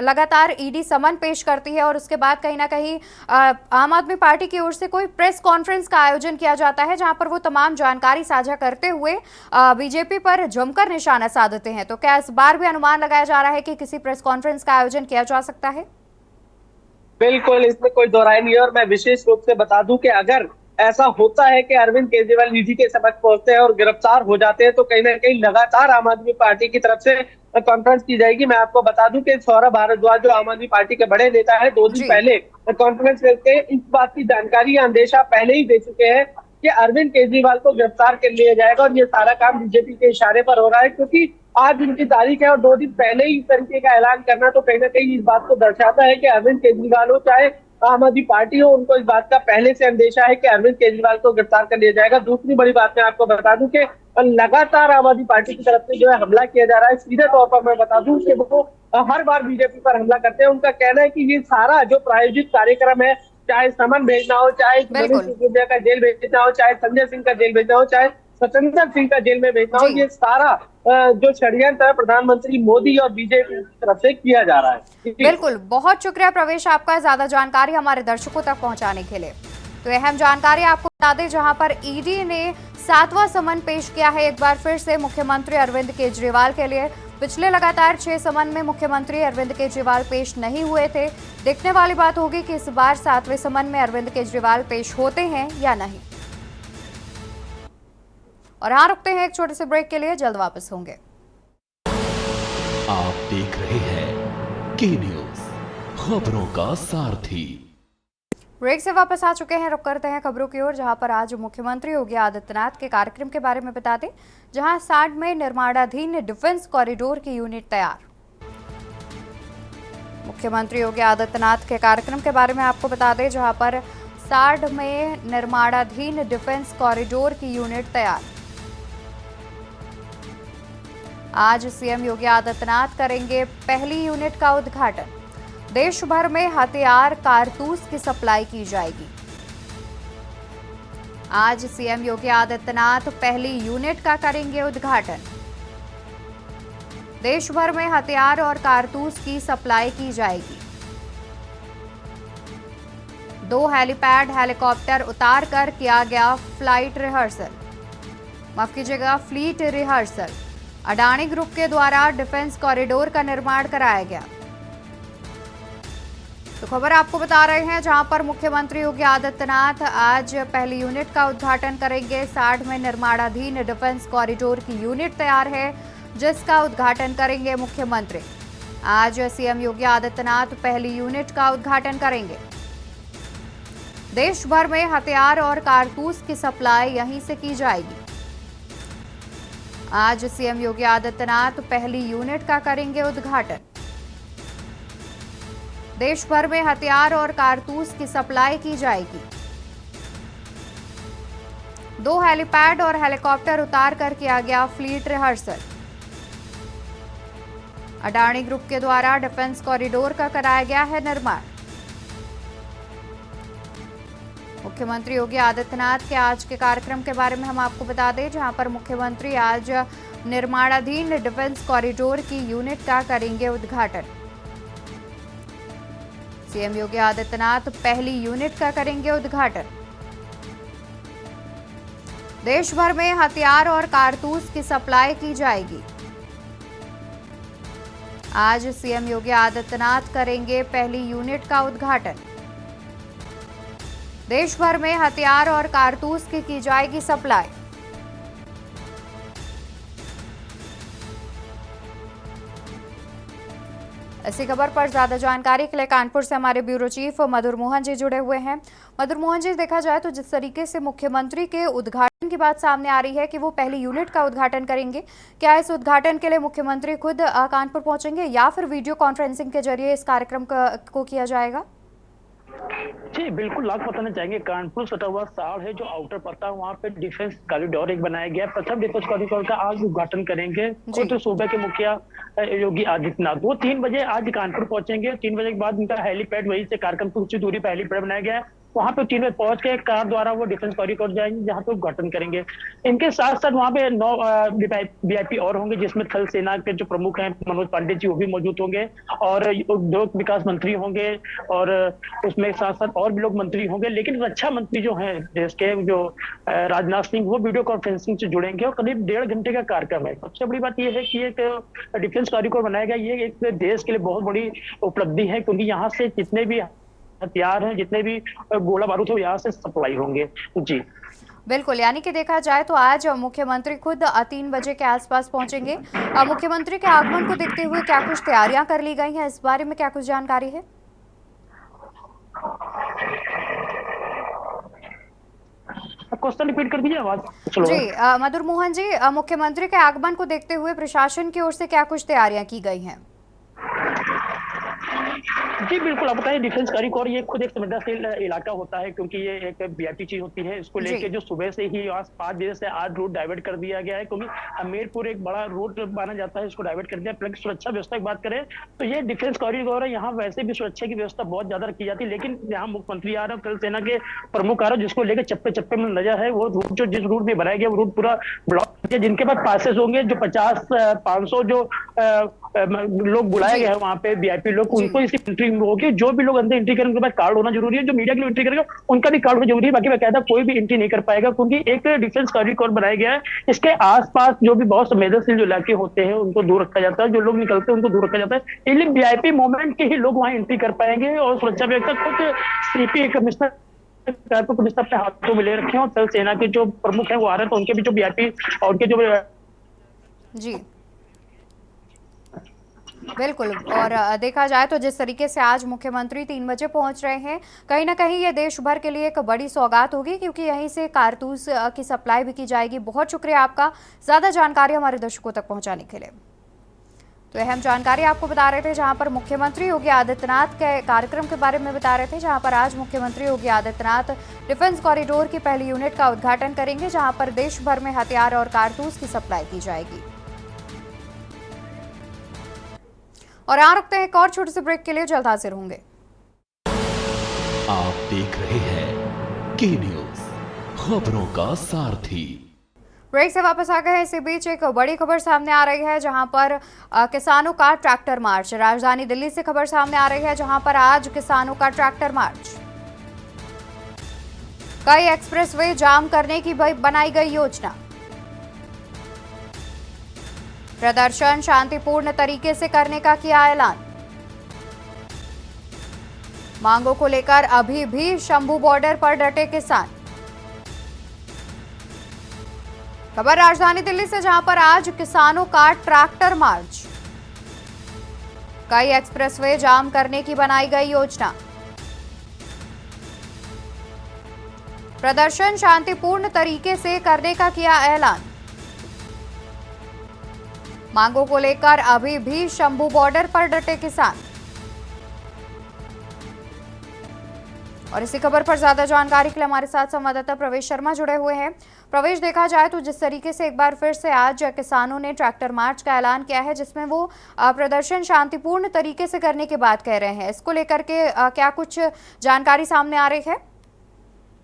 लगातार ईडी समन पेश करती है और उसके बाद कहीं ना कहीं आम आदमी पार्टी की ओर से कोई प्रेस कॉन्फ्रेंस का आयोजन किया जाता है जहां पर वो तमाम जानकारी साझा करते हुए बीजेपी पर जमकर निशाना साधते हैं। तो क्या इस बार भी अनुमान लगाया जा रहा है कि किसी प्रेस कॉन्फ्रेंस का आयोजन किया जा सकता है? बिल्कुल, इसमें कोई दो राय नहीं है। और मैं विशेष रूप से बता दूं कि अगर ऐसा होता है कि अरविंद केजरीवाल ईडी के समक्ष पहुंचते हैं और गिरफ्तार हो जाते हैं, तो कहीं ना कहीं लगातार आम आदमी पार्टी की तरफ से कॉन्फ्रेंस की जाएगी। मैं आपको बता दूं कि सौरभ भारद्वाज जो आम आदमी पार्टी के बड़े नेता है, 2 दिन जी। पहले कॉन्फ्रेंस करके इस बात की जानकारी या अंदेशा पहले ही दे चुके हैं कि अरविंद केजरीवाल को गिरफ्तार कर लिया जाएगा। और ये सारा काम बीजेपी के इशारे पर हो रहा है, क्योंकि आज उनकी तारीख है और 2 दिन पहले ही इस तरीके का ऐलान करना तो कहीं ना कहीं इस बात को दर्शाता है कि अरविंद केजरीवाल हो चाहे आम आदमी पार्टी हो, उनको इस बात का पहले से अंदेशा है कि अरविंद केजरीवाल को गिरफ्तार कर लिया जाएगा। दूसरी बड़ी बात मैं आपको बता दूं कि लगातार आम आदमी पार्टी की तरफ से जो है हमला किया जा रहा है। सीधे तौर पर मैं बता दूं कि वो हर बार बीजेपी पर हमला करते हैं। उनका कहना है कि ये सारा जो प्रायोजित कार्यक्रम है, चाहे समन भेजना हो, चाहे मनीष सिसोदिया का जेल भेजना हो, चाहे संजय सिंह का जेल भेजना हो, चाहे सत्येंद्र सिंह का जेल में भेजना हो, ये सारा जो षड्यंत्र है प्रधानमंत्री मोदी और बीजेपी की तरफ से किया जा रहा है। बिल्कुल, बहुत शुक्रिया प्रवेश आपका ज्यादा जानकारी हमारे दर्शकों तक पहुंचाने के लिए। तो अहम जानकारी आपको बता दें, जहां पर ईडी ने 7वां समन पेश किया है एक बार फिर से मुख्यमंत्री अरविंद केजरीवाल के लिए। पिछले लगातार 6 समन में मुख्यमंत्री अरविंद केजरीवाल पेश नहीं हुए थे। देखने वाली बात होगी कि इस बार 7वें समन में अरविंद केजरीवाल पेश होते हैं या नहीं। और यहाँ रुकते हैं एक छोटे से ब्रेक के लिए, जल्द वापस होंगे। आप देख रहे हैं की न्यूज, खबरों का सारथी। ब्रेक से वापस आ चुके हैं, रुक करते हैं खबरों की ओर, जहां पर आज मुख्यमंत्री योगी आदित्यनाथ के कार्यक्रम के बारे में बता दें, जहां साड में निर्माणाधीन डिफेंस कॉरिडोर की यूनिट तैयार। मुख्यमंत्री योगी आदित्यनाथ के कार्यक्रम के बारे में आपको बता दें, जहां पर साड में निर्माणाधीन डिफेंस कॉरिडोर की यूनिट तैयार। आज सीएम योगी आदित्यनाथ करेंगे पहली यूनिट का उद्घाटन। देश भर में हथियार कारतूस की सप्लाई की जाएगी। आज सीएम योगी आदित्यनाथ पहली यूनिट का करेंगे उद्घाटन। देश भर में हथियार और कारतूस की सप्लाई की जाएगी। 2 हेलीपैड हेलीकॉप्टर उतार कर किया गया फ्लाइट रिहर्सल, माफ कीजिएगा फ्लीट रिहर्सल। अडानी ग्रुप के द्वारा डिफेंस कॉरिडोर का निर्माण कराया गया। तो खबर आपको बता रहे हैं, जहां पर मुख्यमंत्री योगी आदित्यनाथ आज पहली यूनिट का उद्घाटन करेंगे। साड में निर्माणाधीन डिफेंस कॉरिडोर की यूनिट तैयार है, जिसका उद्घाटन करेंगे मुख्यमंत्री। आज सीएम योगी आदित्यनाथ पहली यूनिट का उद्घाटन करेंगे। देश भर में हथियार और कारतूस की सप्लाई यहीं से की जाएगी। आज सीएम योगी आदित्यनाथ पहली यूनिट का करेंगे उद्घाटन। देश भर में हथियार और कारतूस की सप्लाई की जाएगी। 2 हेलीपैड और हेलीकॉप्टर उतार कर किया गया फ्लीट रिहर्सल। अडानी ग्रुप के द्वारा डिफेंस कॉरिडोर का कराया गया है निर्माण। मुख्यमंत्री योगी आदित्यनाथ के आज के कार्यक्रम के बारे में हम आपको बता दें, जहां पर मुख्यमंत्री आज निर्माणाधीन डिफेंस कॉरिडोर की यूनिट का करेंगे उद्घाटन। सीएम योगी आदित्यनाथ पहली यूनिट का करेंगे उद्घाटन। देश भर में हथियार और कारतूस की सप्लाई की जाएगी। आज सीएम योगी आदित्यनाथ करेंगे पहली यूनिट का उद्घाटन। देश भर में हथियार और कारतूस की जाएगी सप्लाई। इसी खबर पर ज्यादा जानकारी के लिए कानपुर से हमारे ब्यूरो चीफ मधुर मोहन जी जुड़े हुए हैं। मधुर मोहन जी, देखा जाए तो जिस तरीके से मुख्यमंत्री के उद्घाटन की बात सामने आ रही है कि वो पहली यूनिट का उद्घाटन करेंगे, क्या इस उद्घाटन के लिए मुख्यमंत्री खुद कानपुर पहुंचेंगे या फिर वीडियो कॉन्फ्रेंसिंग के जरिए इस कार्यक्रम को किया जाएगा? जी बिल्कुल, लाख बताना चाहेंगे। कानपुर सटा हुआ साड़ है जो आउटर पड़ता है, वहाँ पे डिफेंस कॉरिडोर एक बनाया गया। प्रथम डिफेंस कॉरिडोर का आज उद्घाटन करेंगे खुद सूबे के मुखिया योगी आदित्यनाथ। वो 3 बजे आज कानपुर पहुंचेंगे। 3 बजे के बाद उनका हेलीपैड, वहीं से कार्यक्रम कुछ दूरी पर हेलीपैड बनाया गया है, वहां पे चीन में पहुंच के कार द्वारा वो डिफेंस कॉरिडोर जाएंगे जहां पे उद्घाटन करेंगे। इनके साथ साथ वहां पे 9 वीआईपी और होंगे, जिसमें थल सेना के जो प्रमुख हैं मनोज पांडे जी वो भी मौजूद होंगे, और उद्योग विकास मंत्री होंगे, और उसमें साथ साथ और भी लोग मंत्री होंगे। लेकिन रक्षा मंत्री जो हैं देश के, जो राजनाथ सिंह, वो वीडियो कॉन्फ्रेंसिंग से जुड़ेंगे और करीब 1.5 घंटे का कार्यक्रम है। सबसे बड़ी बात यह है कि एक डिफेंस कॉरिडोर बनाया गया, ये एक देश के लिए बहुत बड़ी उपलब्धि है, क्योंकि यहाँ से जितने भी हथियार हैं, जितने भी गोला बारूद है, यहाँ से सप्लाई होंगे। जी बिल्कुल, यानी कि देखा जाए तो आज मुख्यमंत्री खुद 3 बजे के आसपास पहुंचेंगे। मुख्यमंत्री के आगमन को देखते हुए क्या कुछ तैयारियां कर ली गई हैं, इस बारे में क्या कुछ जानकारी है? क्वेश्चन रिपीट कर दीजिए आवाज। जी मधुर मोहन जी, मुख्यमंत्री के आगमन को देखते हुए प्रशासन की ओर से क्या कुछ तैयारियां की गई हैं? जी बिल्कुल, आप बताइए, डिफेंस कॉरिडोर ये खुद एक संवेदनशील इलाका होता है, क्योंकि ये एक वीआईपी चीज होती है। इसको लेके जो सुबह से ही आज 5 बजे से 8 रूट डाइवर्ट कर दिया गया है, क्योंकि हमीरपुर एक बड़ा रूट माना जाता है, इसको डाइवर्ट कर दिया। प्लस सुरक्षा व्यवस्था की बात करें तो ये डिफेंस कॉरिडोर है, यहाँ वैसे भी सुरक्षा की व्यवस्था बहुत ज्यादा रखी जाती है। लेकिन यहाँ मुख्यमंत्री आ रहे हैं, थल सेना के प्रमुख आ रहे हैं, जिसको लेकर चप्पे चप्पे में नजर है। वो रूट जो जिस रूट में बनाया गया वो रूट पूरा ब्लॉक है। जिनके पास पासेस होंगे, जो 50-500 जो लोग बुलाए गए हैं वहां पे वीआईपी लोग, उनको इसी एंट्री होगी। जो भी लोग अंदर एंट्री करेंगे उनके पास कार्ड होना जरूरी है। जो मीडिया के लिए एंट्री करेगा उनका भी कार्ड होना जरूरी है। बाकी बकायदा कोई भी एंट्री नहीं कर पाएगा, क्योंकि एक डिफेंस कॉरिडोर बनाया गया है। इसके आसपास जो भी बहुत संवेदनशील जो इलाके होते हैं उनको दूर रखा जाता है, जो लोग निकलते हैं उनको दूर रखा जाता है। इसलिए वीआईपी मोमेंट के ही लोग वहां एंट्री कर पाएंगे। और सुरक्षा व्यवस्था खुद सीपी कमिश्नर पुलिस अपने हाथों में ले रखे हैं, और थल सेना के जो प्रमुख हैं वो आ रहे हैं, तो उनके भी जो वीआईपी और उनके जो जी बिल्कुल। और देखा जाए तो जिस तरीके से आज मुख्यमंत्री 3 बजे पहुंच रहे हैं, कहीं ना कहीं ये देश भर के लिए एक बड़ी सौगात होगी, क्योंकि यहीं से कारतूस की सप्लाई भी की जाएगी। बहुत शुक्रिया आपका ज़्यादा जानकारी हमारे दर्शकों तक पहुंचाने के लिए। तो अहम जानकारी आपको बता रहे थे, जहां पर मुख्यमंत्री योगी आदित्यनाथ के कार्यक्रम के बारे में बता रहे थे, जहां पर आज मुख्यमंत्री योगी आदित्यनाथ डिफेंस कॉरिडोर की पहली यूनिट का उद्घाटन करेंगे, जहां पर देश भर में हथियार और कारतूस की सप्लाई की जाएगी। और यहाँ रुकते हैं एक और छोटे से ब्रेक के लिए, जल्द हाजिर होंगे। आप देख रहे हैं की न्यूज, खबरों का सारथी। ब्रेक से वापस आ गए हैं। इसी बीच एक बड़ी खबर सामने आ रही है, जहां पर किसानों का ट्रैक्टर मार्च। राजधानी दिल्ली से खबर सामने आ रही है, जहां पर आज किसानों का ट्रैक्टर मार्च। कई एक्सप्रेसवे जाम करने की बनाई गई योजना। प्रदर्शन शांतिपूर्ण तरीके से करने का किया ऐलान। मांगों को लेकर अभी भी शंभू बॉर्डर पर डटे किसान। खबर राजधानी दिल्ली से, जहां पर आज किसानों का ट्रैक्टर मार्च। कई एक्सप्रेसवे जाम करने की बनाई गई योजना। प्रदर्शन शांतिपूर्ण तरीके से करने का किया ऐलान। मांगों को लेकर अभी भी शंभू बॉर्डर पर डटे किसान। और इसी खबर पर ज्यादा जानकारी के लिए हमारे साथ संवाददाता प्रवेश शर्मा जुड़े हुए हैं। प्रवेश, देखा जाए तो जिस तरीके से एक बार फिर से आज किसानों ने ट्रैक्टर मार्च का ऐलान किया है, जिसमें वो प्रदर्शन शांतिपूर्ण तरीके से करने की बात कह रहे हैं, इसको लेकर के क्या कुछ जानकारी सामने आ रही है?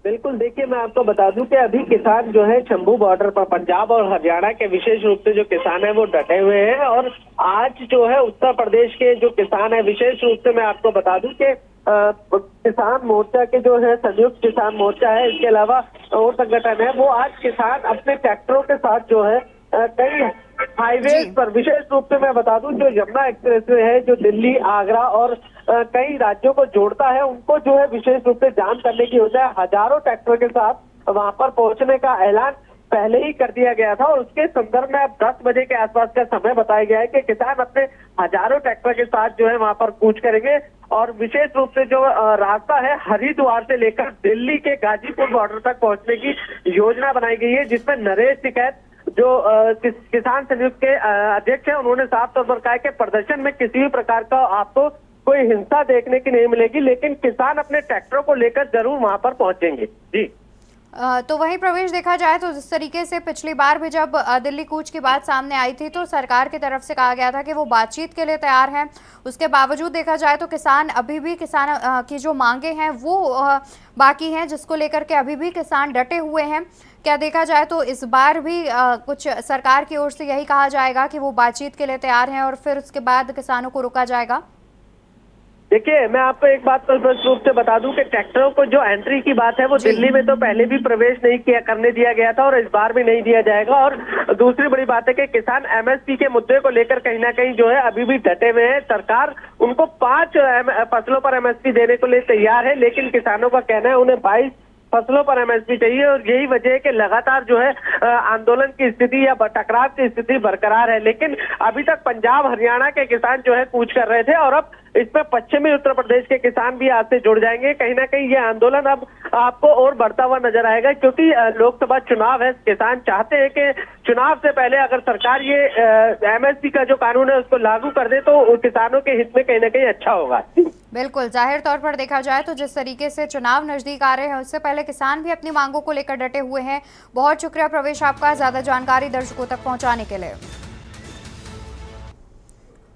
बिल्कुल, देखिए मैं आपको बता दूं कि अभी किसान जो है शंभू बॉर्डर पर पंजाब और हरियाणा के विशेष रूप से जो किसान है वो डटे हुए हैं। और आज जो है उत्तर प्रदेश के जो किसान है, विशेष रूप से मैं आपको बता दूं कि किसान मोर्चा के जो है संयुक्त किसान मोर्चा है, इसके अलावा और संगठन है, वो आज किसान अपने ट्रैक्टरों के साथ जो है कई हाईवे पर, विशेष रूप से मैं बता दूं जो यमुना एक्सप्रेसवे है जो दिल्ली, आगरा और कई राज्यों को जोड़ता है, उनको जो है विशेष रूप से जाम करने की योजना है। हजारों ट्रैक्टर के साथ वहां पर पहुंचने का ऐलान पहले ही कर दिया गया था, और उसके संदर्भ में अब 10 बजे के आसपास का समय बताया गया है कि किसान अपने हजारों ट्रैक्टर के साथ जो है वहां पर कूच करेंगे। और विशेष रूप से जो रास्ता है हरिद्वार से लेकर दिल्ली के गाजीपुर बॉर्डर तक पहुंचने की योजना बनाई गई है, जिसमें नरेश टिकैत जो किसान संयुक्त के अध्यक्ष हैं, उन्होंने साफ तौर पर कहा है कि प्रदर्शन में किसी भी प्रकार का आपको कोई हिंसा देखने की नहीं मिलेगी, लेकिन किसान अपने ट्रैक्टरों को लेकर जरूर वहां पर पहुंचेंगे। जी तो वहीं प्रवेश देखा जाए तो जिस तरीके से पिछली बार भी जब दिल्ली कूच की बात सामने आई थी तो सरकार की तरफ से कहा गया था कि वो बातचीत के लिए तैयार हैं। उसके बावजूद देखा जाए तो किसान अभी भी किसान की जो मांगे हैं वो बाकी हैं, जिसको लेकर के अभी भी किसान डटे हुए हैं। क्या देखा जाए तो इस बार भी कुछ सरकार की ओर से यही कहा जाएगा कि वो बातचीत के लिए तैयार हैं और फिर उसके बाद किसानों को रोका जाएगा? देखिए, मैं आपको एक बात तो स्पष्ट रूप से बता दूं कि ट्रैक्टरों को जो एंट्री की बात है वो दिल्ली में तो पहले भी प्रवेश नहीं करने दिया गया था और इस बार भी नहीं दिया जाएगा। और दूसरी बड़ी बात है कि किसान एमएसपी के मुद्दे को लेकर कहीं ना कहीं जो है अभी भी डटे हुए हैं। सरकार उनको 5 फसलों पर एमएसपी देने को लिए तैयार है, लेकिन किसानों का कहना है उन्हें 22 फसलों पर एमएसपी चाहिए। और यही वजह है कि लगातार जो है आंदोलन की स्थिति या टकराव की स्थिति बरकरार है। लेकिन अभी तक पंजाब हरियाणा के किसान जो है कूच कर रहे थे और अब इसमें पश्चिमी उत्तर प्रदेश के किसान भी आज से जुड़ जाएंगे। कहीं ना कहीं ये आंदोलन अब आपको और बढ़ता हुआ नजर आएगा, क्योंकि लोकसभा चुनाव है। किसान चाहते हैं कि चुनाव से पहले अगर सरकार ये एमएसपी का जो कानून है उसको लागू कर दे तो किसानों के हित में कहीं ना कहीं अच्छा होगा। बिल्कुल, जाहिर तौर पर देखा जाए तो जिस तरीके से चुनाव नजदीक आ रहे हैं उससे पहले किसान भी अपनी मांगों को लेकर डटे हुए हैं। बहुत शुक्रिया प्रवेश आपका ज्यादा जानकारी दर्शकों तक पहुंचाने के लिए।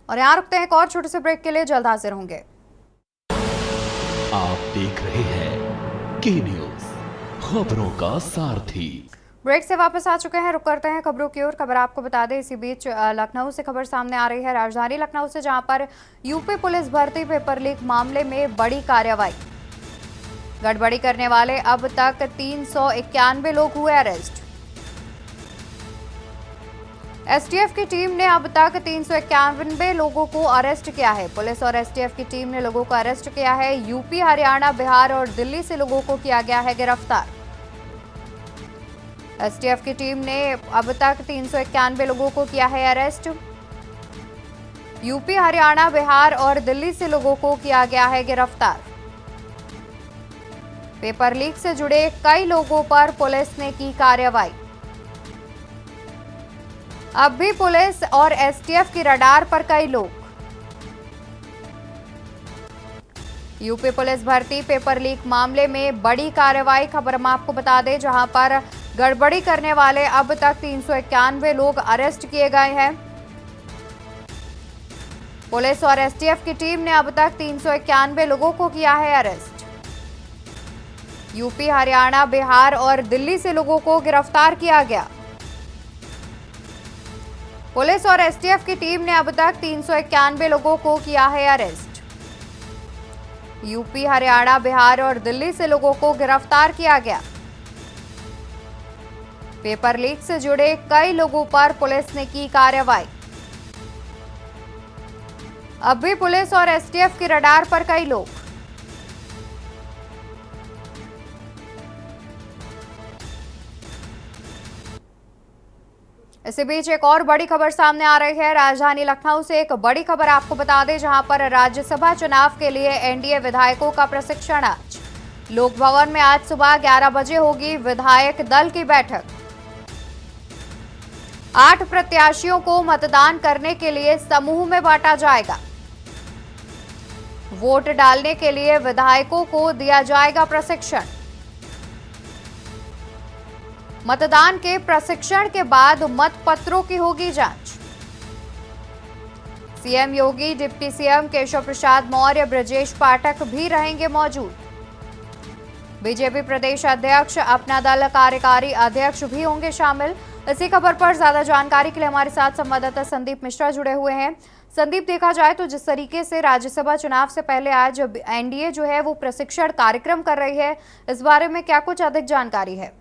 और यहाँ रुकते हैं एक और छोटे से ब्रेक के लिए, जल्द हाजिर होंगे। आप देख रहे हैं की न्यूज़, खबरों का सारथी। ब्रेक से वापस आ चुके हैं, रुक करते हैं खबरों की ओर। खबर आपको बता दें, इसी बीच लखनऊ से खबर सामने आ रही है, राजधानी लखनऊ से, जहां पर यूपी पुलिस भर्ती पेपर लीक मामले में बड़ी कार्रवाई। गड़बड़ी करने वाले अब तक 391 लोग हुए अरेस्ट। एसटीएफ की टीम ने अब तक 391 लोगों को अरेस्ट किया है। पुलिस और एसटीएफ की टीम ने लोगों को अरेस्ट किया है। यूपी, हरियाणा, बिहार और दिल्ली से लोगों को किया गया है गिरफ्तार। एसटीएफ की टीम ने अब तक 391 लोगों को किया है अरेस्ट। यूपी, हरियाणा, बिहार और दिल्ली से लोगों को किया गया है गिरफ्तार। पेपर लीक से जुड़े कई लोगों पर पुलिस ने की कार्रवाई। अब भी पुलिस और एसटीएफ की रडार पर कई लोग। यूपी पुलिस भर्ती पेपर लीक मामले में बड़ी कार्रवाई। खबर हम आपको बता दें, जहां पर गड़बड़ी करने वाले अब तक 391 लोग अरेस्ट किए गए हैं। पुलिस और एसटीएफ की टीम ने अब तक 391 लोगों को किया है अरेस्ट। यूपी, हरियाणा, बिहार और दिल्ली से लोगों को गिरफ्तार किया गया। पुलिस और एसटीएफ की टीम ने अब तक 391 लोगों को किया है अरेस्ट। यूपी, हरियाणा, बिहार और दिल्ली से लोगों को गिरफ्तार किया गया। पेपर लीक से जुड़े कई लोगों पर पुलिस ने की कार्रवाई। अब भी पुलिस और एसटीएफ की रडार पर कई लोग। इसी बीच एक और बड़ी खबर सामने आ रही है, राजधानी लखनऊ से एक बड़ी खबर आपको बता दें, जहां पर राज्यसभा चुनाव के लिए एनडीए विधायकों का प्रशिक्षण आज लोक भवन में आज सुबह 11 बजे होगी विधायक दल की बैठक। 8 प्रत्याशियों को मतदान करने के लिए समूह में बांटा जाएगा। वोट डालने के लिए विधायकों को दिया जाएगा प्रशिक्षण। मतदान के प्रशिक्षण के बाद मतपत्रों की होगी जांच। सीएम योगी, डिप्टी सीएम केशव प्रसाद मौर्य, ब्रजेश पाठक भी रहेंगे मौजूद। बीजेपी प्रदेश अध्यक्ष, अपना दल कार्यकारी अध्यक्ष भी होंगे शामिल। इसी खबर पर ज्यादा जानकारी के लिए हमारे साथ संवाददाता संदीप मिश्रा जुड़े हुए हैं। संदीप, देखा जाए तो जिस तरीके से राज्यसभा चुनाव से पहले आज एनडीए जो है वो प्रशिक्षण कार्यक्रम कर रही है, इस बारे में क्या कुछ अधिक जानकारी है?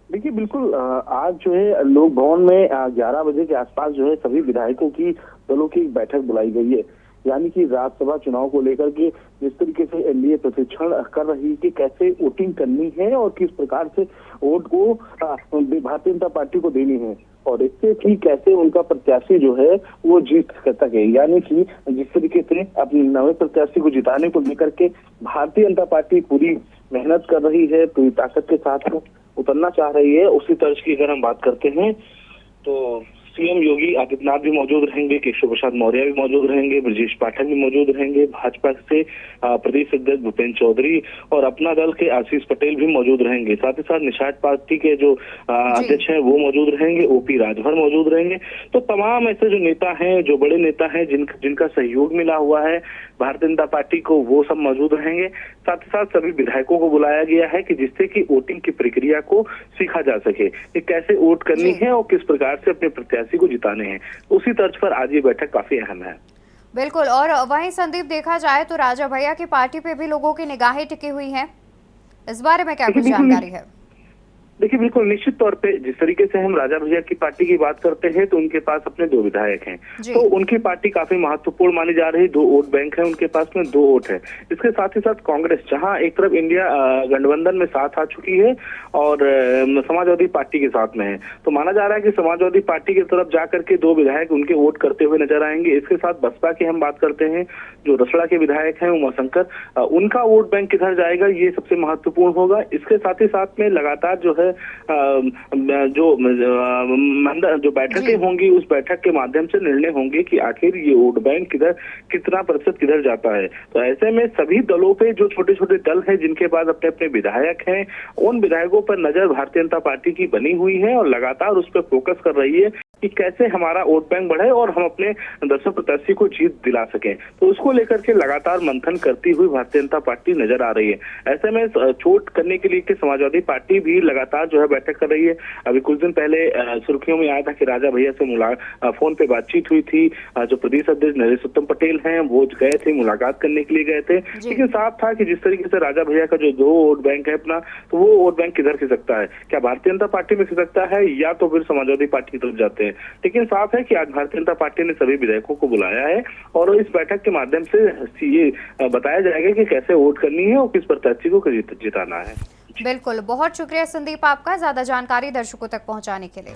देखिए, बिल्कुल आज जो है लोक भवन में 11 बजे के आसपास जो है सभी विधायकों की दलों की एक बैठक बुलाई गई है। यानी कि राज्यसभा चुनाव को लेकर के जिस तरीके से एनडीए प्रशिक्षण कर रही है कि कैसे वोटिंग करनी है और किस प्रकार से वोट को भारतीय जनता पार्टी को देनी है और इससे कि कैसे उनका प्रत्याशी जो है वो जीत सके। यानी कि जिस तरीके से अपने नए प्रत्याशी को जिताने को लेकर के भारतीय जनता पार्टी पूरी मेहनत कर रही है, पूरी ताकत के साथ उतरना चाह रही है, उसी तर्ज की अगर हम बात करते हैं तो सीएम योगी आदित्यनाथ भी मौजूद रहेंगे, केशव प्रसाद मौर्य भी मौजूद रहेंगे, ब्रजेश पाठक भी मौजूद रहेंगे, भाजपा से प्रदेश अध्यक्ष भूपेंद्र चौधरी और अपना दल के आशीष पटेल भी मौजूद रहेंगे। साथ ही साथ निषाद पार्टी के जो अध्यक्ष हैं वो मौजूद रहेंगे, ओपी राजभर मौजूद रहेंगे। तो तमाम ऐसे जो नेता हैं, जो बड़े नेता हैं, जिनका सहयोग मिला हुआ है भारतीय जनता पार्टी को, वो सब मौजूद रहेंगे। साथ ही साथ सभी विधायकों को बुलाया गया है कि जिससे कि वोटिंग की प्रक्रिया को सीखा जा सके कि कैसे वोट करनी है और किस प्रकार से अपने प्रत्याशी को जिताने हैं। उसी तर्ज पर आज ये बैठक काफी अहम है। बिल्कुल। और वहीं संदीप, देखा जाए तो राजा भैया की पार्टी पे भी लोगों की निगाहें टिकी हुई हैं, इस बारे में क्या कुछ जानकारी है? देखिए, बिल्कुल निश्चित तौर पे जिस तरीके से हम राजा भैया की पार्टी की बात करते हैं तो उनके पास अपने 2 विधायक हैं, तो उनकी पार्टी काफी महत्वपूर्ण मानी जा रही। 2 वोट बैंक है उनके पास में, 2 वोट है। इसके साथ ही साथ कांग्रेस, जहां एक तरफ इंडिया गठबंधन में साथ आ चुकी है और समाजवादी पार्टी के साथ में है, तो माना जा रहा है कि समाजवादी पार्टी की तरफ जाकर के 2 विधायक उनके वोट करते हुए नजर आएंगे। इसके साथ बसपा की हम बात करते हैं, जो रसड़ा के विधायक हैं उमाशंकर, उनका वोट बैंक किधर जाएगा ये सबसे महत्वपूर्ण होगा। इसके साथ ही साथ में लगातार जो है जो बैठकें होंगी, उस बैठक के माध्यम से निर्णय होंगे कि आखिर ये वोट बैंक कितना प्रतिशत किधर जाता है। तो ऐसे में सभी दलों पे, जो छोटे छोटे दल हैं जिनके पास अपने अपने विधायक हैं, उन विधायकों पर नजर भारतीय जनता पार्टी की बनी हुई है और लगातार उस पर फोकस कर रही है कि कैसे हमारा वोट बैंक बढ़े और हम अपने दर्शक प्रत्याशी को जीत दिला सकें। तो उसको लेकर के लगातार मंथन करती हुई भारतीय जनता पार्टी नजर आ रही है। ऐसे में चोट करने के लिए कि समाजवादी पार्टी भी लगातार जो है बैठक कर रही है। अभी कुछ दिन पहले सुर्खियों में आया था कि राजा भैया से फोन पे बातचीत हुई थी। जो प्रदेश अध्यक्ष नरेश पटेल हैं वो गए थे, मुलाकात करने के लिए गए थे, लेकिन साफ था कि जिस तरीके से राजा भैया का जो 2 वोट बैंक है अपना, तो वो वोट बैंक किधर खिसकता है, क्या भारतीय जनता पार्टी में खिसकता है या तो फिर समाजवादी पार्टी की तरफ जाते हैं। लेकिन साफ है कि आज भारतीय जनता पार्टी ने सभी विधायकों को बुलाया है और इस बैठक के माध्यम से ये बताया जाएगा कि कैसे वोट करनी है और किस प्रत्याशी को जिताना है। बिल्कुल, बहुत शुक्रिया संदीप आपका ज्यादा जानकारी दर्शकों तक पहुंचाने के लिए।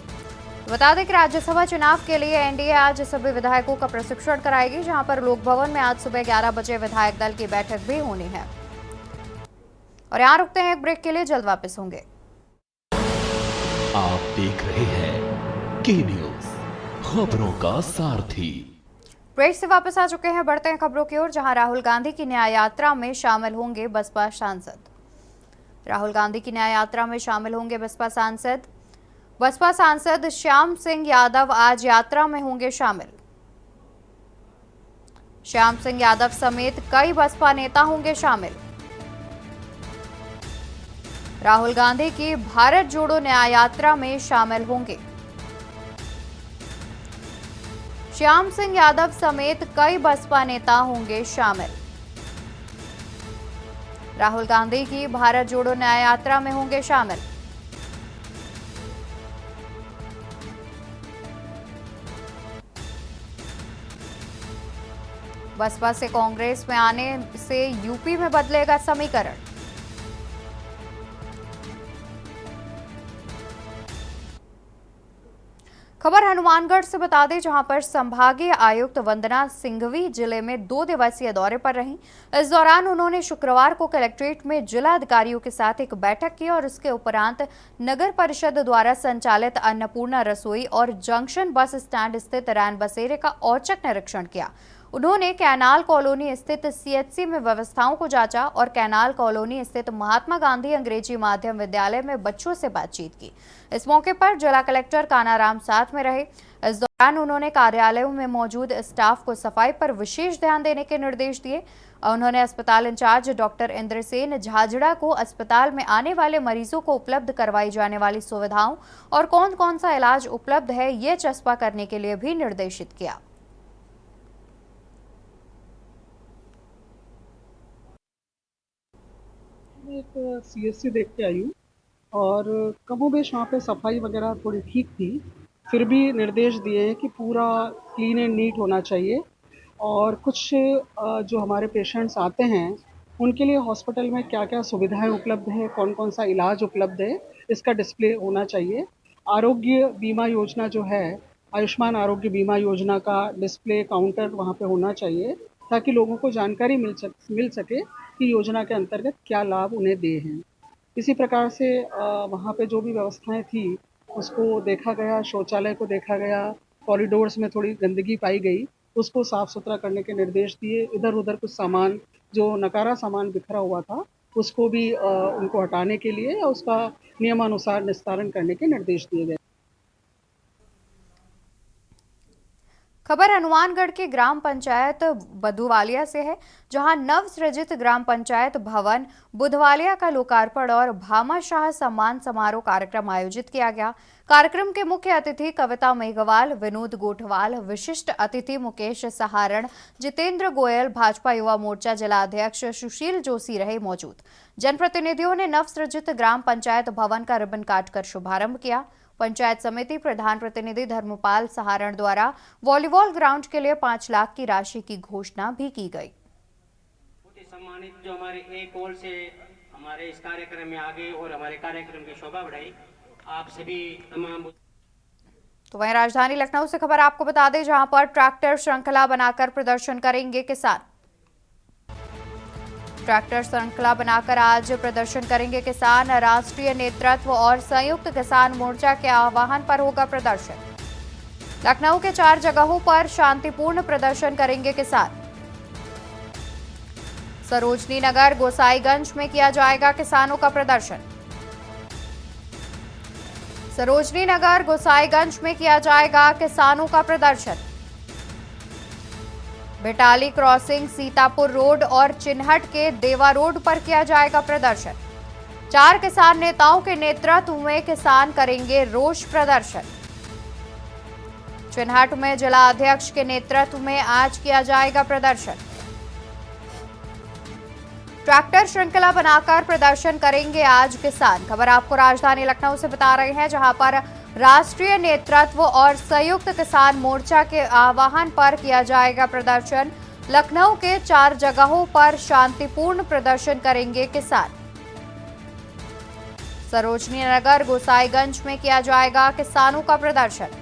बता दें कि राज्यसभा चुनाव के लिए एनडीए आज सभी विधायकों का प्रशिक्षण कराएगी, जहां पर लोक भवन में आज सुबह 11 बजे विधायक दल की बैठक भी होनी है। और यहाँ रुकते हैं एक ब्रेक के लिए, जल्द वापस होंगे। आप देख रहे हैं की न्यूज, खबरों का सारथी। ब्रेक से वापस आ चुके हैं, बढ़ते हैं खबरों की ओर, जहां राहुल गांधी की न्याय यात्रा में शामिल होंगे बसपा सांसद। राहुल गांधी की न्याय यात्रा में शामिल होंगे बसपा सांसद। बसपा सांसद श्याम सिंह यादव आज यात्रा में होंगे शामिल। श्याम सिंह यादव समेत कई बसपा नेता होंगे शामिल। राहुल गांधी की भारत जोड़ो न्याय यात्रा में शामिल होंगे। श्याम सिंह यादव समेत कई बसपा नेता होंगे शामिल। राहुल गांधी की भारत जोड़ो न्याय यात्रा में होंगे शामिल। बसपा से कांग्रेस में आने से यूपी में बदलेगा समीकरण। खबर हनुमानगढ़ से बता दें, जहां पर संभागीय आयुक्त वंदना सिंघवी जिले में 2 दिवसीय दौरे पर रहीं। इस दौरान उन्होंने शुक्रवार को कलेक्ट्रेट में जिला अधिकारियों के साथ एक बैठक की और इसके उपरांत नगर परिषद द्वारा संचालित अन्नपूर्णा रसोई और जंक्शन बस स्टैंड स्थित रैन बसेरे का औचक निरीक्षण किया। उन्होंने कैनाल कॉलोनी स्थित सीएचसी में व्यवस्थाओं को जांचा और कैनाल कॉलोनी स्थित महात्मा गांधी अंग्रेजी माध्यम विद्यालय में बच्चों से बातचीत की। इस मौके पर जिला कलेक्टर कानाराम साथ में रहे। इस दौरान उन्होंने कार्यालयों में मौजूद स्टाफ को सफाई पर विशेष ध्यान देने के निर्देश दिए। उन्होंने अस्पताल इंचार्ज डॉक्टर इंद्रसेन झाझड़ा को अस्पताल में आने वाले मरीजों को उपलब्ध करवाई जाने वाली सुविधाओं और कौन कौन सा इलाज उपलब्ध है ये चस्पा करने के लिए भी निर्देशित किया। एक सीएससी देख के आई हूँ और कमोबेश वहाँ पे सफाई वगैरह थोड़ी ठीक थी, फिर भी निर्देश दिए हैं कि पूरा क्लीन एंड नीट होना चाहिए। और कुछ जो हमारे पेशेंट्स आते हैं उनके लिए हॉस्पिटल में क्या क्या सुविधाएं उपलब्ध है, कौन कौन सा इलाज उपलब्ध है, इसका डिस्प्ले होना चाहिए। आरोग्य बीमा योजना जो है, आयुष्मान आरोग्य बीमा योजना का डिस्प्ले काउंटर वहाँ पे होना चाहिए ताकि लोगों को जानकारी मिल सके कि योजना के अंतर्गत क्या लाभ उन्हें दे हैं। इसी प्रकार से वहाँ पे जो भी व्यवस्थाएं थी उसको देखा गया, शौचालय को देखा गया, कॉरिडोर्स में थोड़ी गंदगी पाई गई, उसको साफ सुथरा करने के निर्देश दिए। इधर उधर कुछ सामान, जो नकारा सामान बिखरा हुआ था, उसको भी उनको हटाने के लिए या उसका नियमानुसार निस्तारण करने के निर्देश दिए गए। खबर हनुमानगढ़ की ग्राम पंचायत बधुवालिया से है, जहां नव सृजित ग्राम पंचायत भवन बुधवालिया का लोकार्पण और भामाशाह सम्मान समारोह कार्यक्रम आयोजित किया गया। कार्यक्रम के मुख्य अतिथि कविता मेघवाल, विनोद गोठवाल, विशिष्ट अतिथि मुकेश सहारण, जितेंद्र गोयल, भाजपा युवा मोर्चा जिलाध्यक्ष सुशील जोशी रहे मौजूद। जनप्रतिनिधियों ने नव सृजित ग्राम पंचायत भवन का रिबन काटकर शुभारंभ किया। पंचायत समिति प्रधान प्रतिनिधि धर्मपाल सहारण द्वारा वॉलीबॉल ग्राउंड के लिए 5 लाख की राशि की घोषणा भी की गई। बहुत ही सम्मानित जो हमारे एक ओर से हमारे इस कार्यक्रम में आगे और हमारे कार्यक्रम की शोभा बढ़ाई, आप सभी तमाम। तो वहीं राजधानी लखनऊ से खबर आपको बता दें, जहां पर ट्रैक्टर श्रृंखला बनाकर प्रदर्शन करेंगे किसान। ट्रैक्टर श्रृंखला बनाकर आज प्रदर्शन करेंगे किसान। राष्ट्रीय नेतृत्व और संयुक्त किसान मोर्चा के आह्वान पर होगा प्रदर्शन। लखनऊ के 4 जगहों पर शांतिपूर्ण प्रदर्शन करेंगे किसान। सरोजनी नगर, गोसाईगंज में किया जाएगा किसानों का प्रदर्शन। सरोजनी नगर, गोसाईगंज में किया जाएगा किसानों का प्रदर्शन। बेटाली क्रॉसिंग, सीतापुर रोड और चिन्हट के देवा रोड पर किया जाएगा प्रदर्शन। 4 किसान नेताओं के नेतृत्व में किसान करेंगे रोष प्रदर्शन। चिन्हट में जिला अध्यक्ष के नेतृत्व में आज किया जाएगा प्रदर्शन। ट्रैक्टर श्रृंखला बनाकर प्रदर्शन करेंगे आज किसान। खबर आपको राजधानी लखनऊ से बता रहे हैं, जहां पर राष्ट्रीय नेतृत्व और संयुक्त किसान मोर्चा के आह्वान पर किया जाएगा प्रदर्शन। लखनऊ के 4 जगहों पर शांतिपूर्ण प्रदर्शन करेंगे किसान। सरोजनी नगर, गोसाईगंज में किया जाएगा किसानों का प्रदर्शन।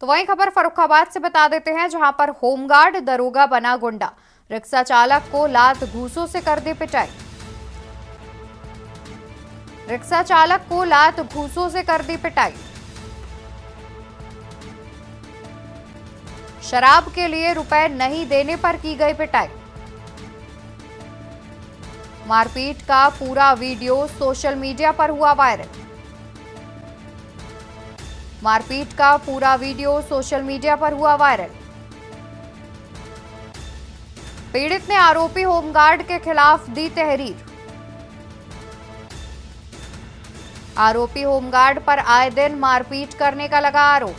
तो वहीं खबर फर्रुखाबाद से बता देते हैं, जहां पर होमगार्ड दरोगा बना गुंडा। रिक्शा चालक को लात घूसों से कर दी पिटाई। रिक्शा चालक को लात घूसों से कर दी पिटाई। शराब के लिए रुपए नहीं देने पर की गई पिटाई। मारपीट का पूरा वीडियो सोशल मीडिया पर हुआ वायरल। मारपीट का पूरा वीडियो सोशल मीडिया पर हुआ वायरल। पीड़ित ने आरोपी होमगार्ड के खिलाफ दी तहरीर। आरोपी होमगार्ड पर आए दिन मारपीट करने का लगा आरोप।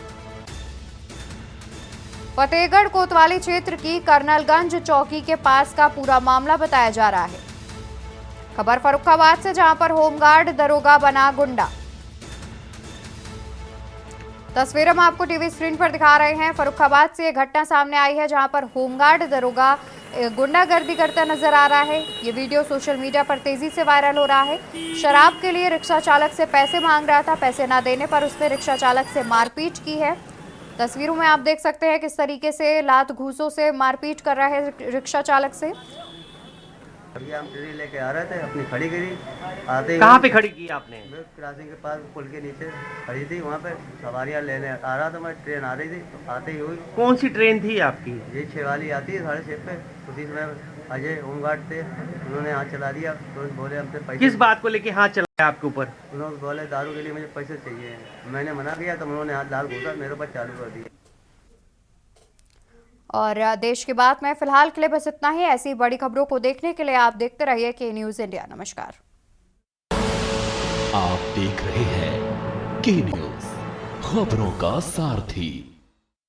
फतेहगढ़ कोतवाली क्षेत्र की कर्नलगंज चौकी के पास का पूरा मामला बताया जा रहा है। खबर फर्रुखाबाद से, जहां पर होमगार्ड दरोगा बना गुंडा। तस्वीर हम आपको टीवी स्क्रीन पर दिखा रहे हैं। फर्रुखाबाद से ये घटना सामने आई है, जहां पर होमगार्ड दरोगा गुंडागर्दी करता नजर आ रहा है। ये वीडियो सोशल मीडिया पर तेजी से वायरल हो रहा है। शराब के लिए रिक्शा चालक से पैसे मांग रहा था। पैसे ना देने पर उसने रिक्शा चालक से मारपीट की है। तस्वीरों में आप देख सकते हैं किस तरीके से लात घूसों से मारपीट कर रहा है रिक्शा चालक से। अभी हम ट्रेन लेके आ रहे थे, अपनी खड़ी करी, आते कहाँ पे खड़ी की आपने? क्रॉसिंग के पास पुल के नीचे खड़ी थी, वहाँ पे सवारियाँ लेने आ रहा था मैं, ट्रेन आ रही थी, तो आते ही हुई। कौन सी ट्रेन थी आपकी? ये 6 वाली आती है 6:30 पे। उसी समय अजय होमगार्ड थे, उन्होंने हाथ चला दिया, तो बोले हमसे पैसे। किस बात को लेके हाथ चलाया आपके ऊपर? उन्होंने बोले दारू के लिए मुझे पैसे चाहिए। मैंने मना किया तो उन्होंने हाथ लाल घूसा मेरे ऊपर चालू कर दिया। और देश की बात में फिलहाल के लिए बस इतना ही। ऐसी बड़ी खबरों को देखने के लिए आप देखते रहिए के न्यूज इंडिया। नमस्कार। आप देख रहे हैं के न्यूज, खबरों का सारथी।